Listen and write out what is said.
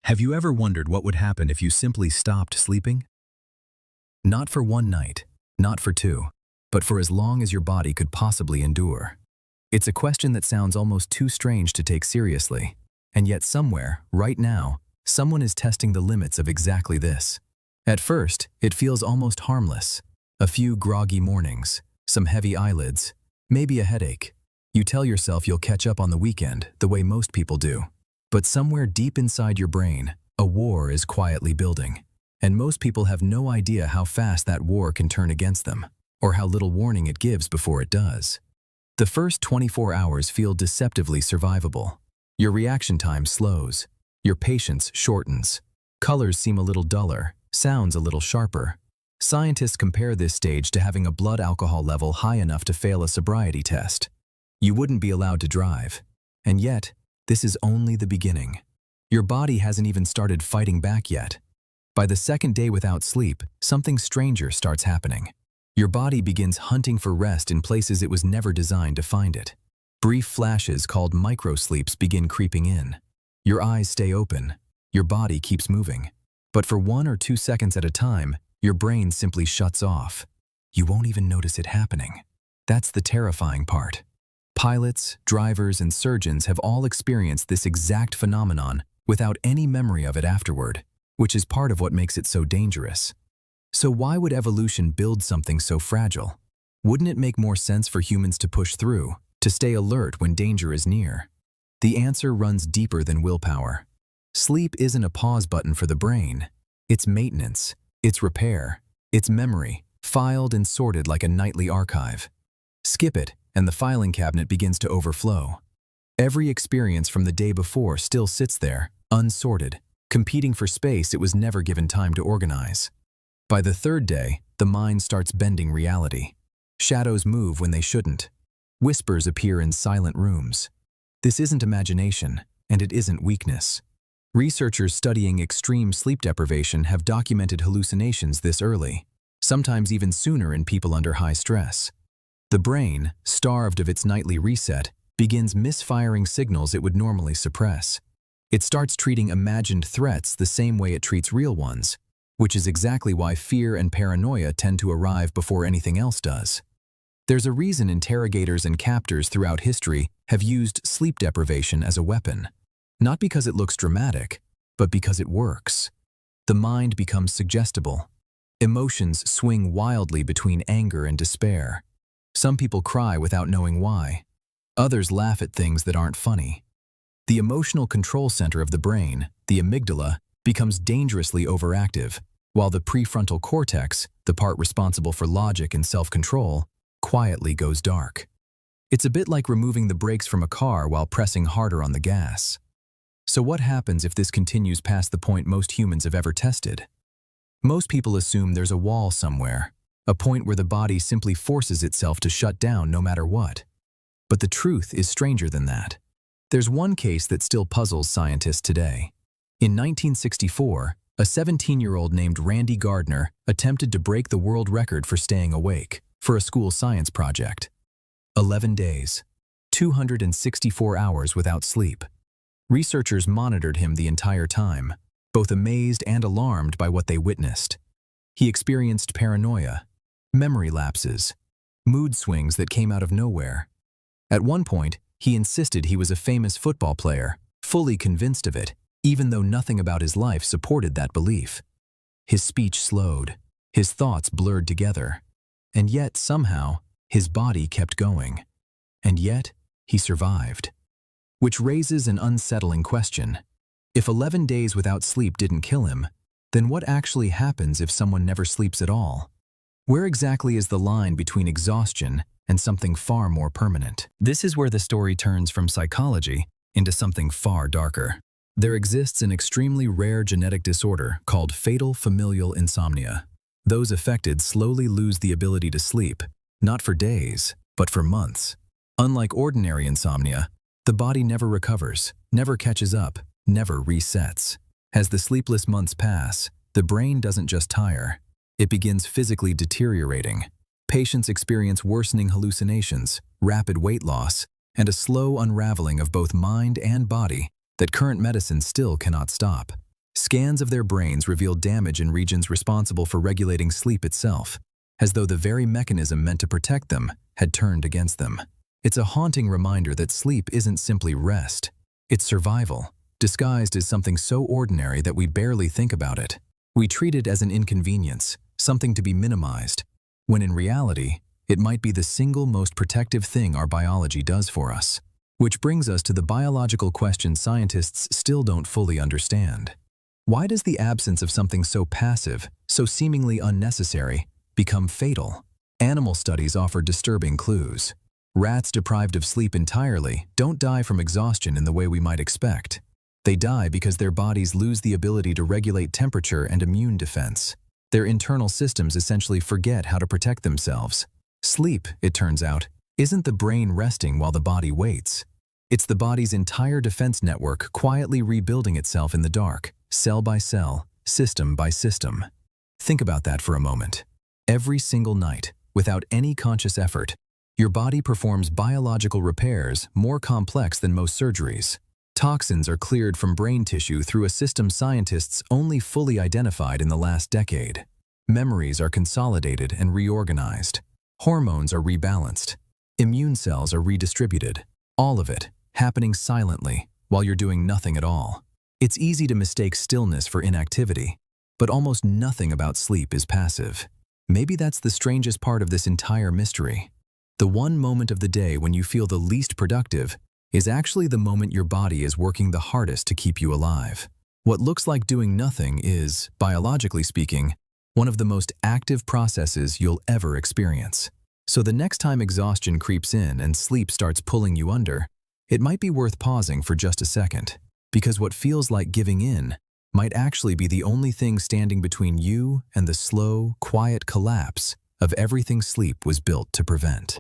Have you ever wondered what would happen if you simply stopped sleeping? Not for one night, not for two, but for as long as your body could possibly endure. It's a question that sounds almost too strange to take seriously, and yet somewhere, right now, someone is testing the limits of exactly this. At first, it feels almost harmless. A few groggy mornings, some heavy eyelids, maybe a headache. You tell yourself you'll catch up on the weekend, the way most people do. But somewhere deep inside your brain, a war is quietly building. And most people have no idea how fast that war can turn against them, or how little warning it gives before it does. The first 24 hours feel deceptively survivable. Your reaction time slows, your patience shortens, colors seem a little duller, sounds a little sharper. Scientists compare this stage to having a blood alcohol level high enough to fail a sobriety test. You wouldn't be allowed to drive. And yet, this is only the beginning. Your body hasn't even started fighting back yet. By the second day without sleep, something stranger starts happening. Your body begins hunting for rest in places it was never designed to find it. Brief flashes called microsleeps begin creeping in. Your eyes stay open. Your body keeps moving. But for 1 or 2 seconds at a time, your brain simply shuts off. You won't even notice it happening. That's the terrifying part. Pilots, drivers, and surgeons have all experienced this exact phenomenon without any memory of it afterward, which is part of what makes it so dangerous. So why would evolution build something so fragile? Wouldn't it make more sense for humans to push through, to stay alert when danger is near? The answer runs deeper than willpower. Sleep isn't a pause button for the brain. It's maintenance, it's repair, it's memory, filed and sorted like a nightly archive. Skip it, and the filing cabinet begins to overflow. Every experience from the day before still sits there, unsorted, competing for space it was never given time to organize. By the third day, the mind starts bending reality. Shadows move when they shouldn't. Whispers appear in silent rooms. This isn't imagination, and it isn't weakness. Researchers studying extreme sleep deprivation have documented hallucinations this early, sometimes even sooner in people under high stress. The brain, starved of its nightly reset, begins misfiring signals it would normally suppress. It starts treating imagined threats the same way it treats real ones, which is exactly why fear and paranoia tend to arrive before anything else does. There's a reason interrogators and captors throughout history have used sleep deprivation as a weapon. Not because it looks dramatic, but because it works. The mind becomes suggestible. Emotions swing wildly between anger and despair. Some people cry without knowing why. Others laugh at things that aren't funny. The emotional control center of the brain, the amygdala, becomes dangerously overactive, while the prefrontal cortex, the part responsible for logic and self-control, quietly goes dark. It's a bit like removing the brakes from a car while pressing harder on the gas. So what happens if this continues past the point most humans have ever tested? Most people assume there's a wall somewhere, a point where the body simply forces itself to shut down no matter what. But the truth is stranger than that. There's one case that still puzzles scientists today. In 1964, a 17-year-old named Randy Gardner attempted to break the world record for staying awake for a school science project. 11 days, 264 hours without sleep. Researchers monitored him the entire time, both amazed and alarmed by what they witnessed. He experienced paranoia, memory lapses, mood swings that came out of nowhere. At one point, he insisted he was a famous football player, fully convinced of it, even though nothing about his life supported that belief. His speech slowed, his thoughts blurred together, and yet somehow, his body kept going. And yet, he survived. Which raises an unsettling question. If 11 days without sleep didn't kill him, then what actually happens if someone never sleeps at all? Where exactly is the line between exhaustion and something far more permanent? This is where the story turns from psychology into something far darker. There exists an extremely rare genetic disorder called Fatal Familial Insomnia. Those affected slowly lose the ability to sleep, not for days, but for months. Unlike ordinary insomnia, the body never recovers, never catches up, never resets. As the sleepless months pass, the brain doesn't just tire. It begins physically deteriorating. Patients experience worsening hallucinations, rapid weight loss, and a slow unraveling of both mind and body that current medicine still cannot stop. Scans of their brains revealed damage in regions responsible for regulating sleep itself, as though the very mechanism meant to protect them had turned against them. It's a haunting reminder that sleep isn't simply rest. It's survival, disguised as something so ordinary that we barely think about it. We treat it as an inconvenience, something to be minimized, when in reality, it might be the single most protective thing our biology does for us. Which brings us to the biological question scientists still don't fully understand. Why does the absence of something so passive, so seemingly unnecessary, become fatal? Animal studies offer disturbing clues. Rats deprived of sleep entirely don't die from exhaustion in the way we might expect. They die because their bodies lose the ability to regulate temperature and immune defense. Their internal systems essentially forget how to protect themselves. Sleep, it turns out, isn't the brain resting while the body waits. It's the body's entire defense network quietly rebuilding itself in the dark, cell by cell, system by system. Think about that for a moment. Every single night, without any conscious effort, your body performs biological repairs more complex than most surgeries. Toxins are cleared from brain tissue through a system scientists only fully identified in the last decade. Memories are consolidated and reorganized. Hormones are rebalanced. Immune cells are redistributed. All of it happening silently while you're doing nothing at all. It's easy to mistake stillness for inactivity, but almost nothing about sleep is passive. Maybe that's the strangest part of this entire mystery. The one moment of the day when you feel the least productive is actually the moment your body is working the hardest to keep you alive. What looks like doing nothing is, biologically speaking, one of the most active processes you'll ever experience. So the next time exhaustion creeps in and sleep starts pulling you under, it might be worth pausing for just a second, because what feels like giving in might actually be the only thing standing between you and the slow, quiet collapse of everything sleep was built to prevent.